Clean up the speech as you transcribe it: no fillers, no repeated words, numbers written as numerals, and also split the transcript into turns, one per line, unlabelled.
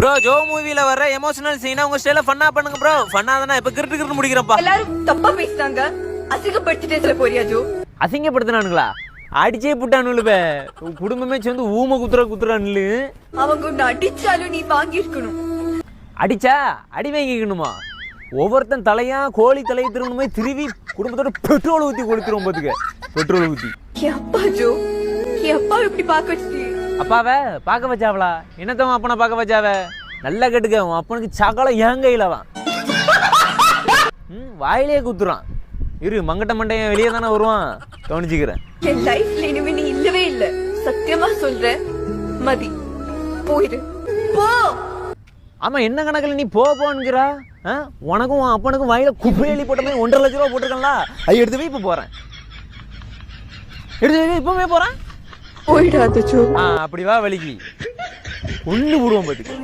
Bro Joe மூவில வர emotional சீனா உங்க ஸ்டைல ஃபன்னா பண்ணுங்க ப்ரோ. ஃபன்னா தானே இப்ப கிரிட்டு கிரிட்டு முடிக்கிறப்பா.
எல்லாரும் தப்பா பேசுறாங்க. அசிங்கப்படுத்திட்டே சொல்ல போறியா ஜோ?
அசிங்கப்படுத்தினானுங்களா? அடிச்சே புட்டானுல்ல. குடும்பமே சேர்ந்து ஊம குத்துறானுல.
அவங்க உன்னை அடிச்சாலும் நீ வாங்கி இருக்கணும்.
அடிச்சா அடி வாங்கிக்கணுமா? ஒவ்வொருத்தன் தலையா கோழி தலையை திருவணுமே திருவி குடும்பத்தோட பெட்ரோல் ஊத்தி கொளுத்துறோம் பாத்துக்க. பெட்ரோல் ஊத்தி
என் அப்பா ஜோ, என் அப்பா இப்படி பார்க்க வச்சுட்டு.
அப்பாவை பார்க்க வச்சாவளா? என்னத்தவன் அப்பனை பார்க்க வச்சாவ? நல்லா கேட்டுக்க, உன் அப்பனுக்கு சகலம் என் கையிலதான். வாயிலே குத்துறான். இரு மங்கட்ட மண்டையன் வெளியே தானே வருவான், கவனிச்சுக்கிறேன்.
என் லைஃப்ல இனிமே நீ இல்லவே இல்ல. சத்தியமா சொல்றேன். மதி போயிரு போ.
ஆமா, என்ன கணக்குல நீ போன்னுக்கிறா? உனக்கும் உன் அப்பனுக்கும் வாயில குப்பையலி போட்ட மாதிரி 1.5 லட்ச ரூபா போட்டிருக்கல. அது எடுத்து போய் இப்ப போறேன். எடுத்து போய் இப்பவே போறேன்.
போயிடாத ஜோ.
அப்படி வா வலிக்கு ஒண்ணு விடுவோம் பாத்துக்க.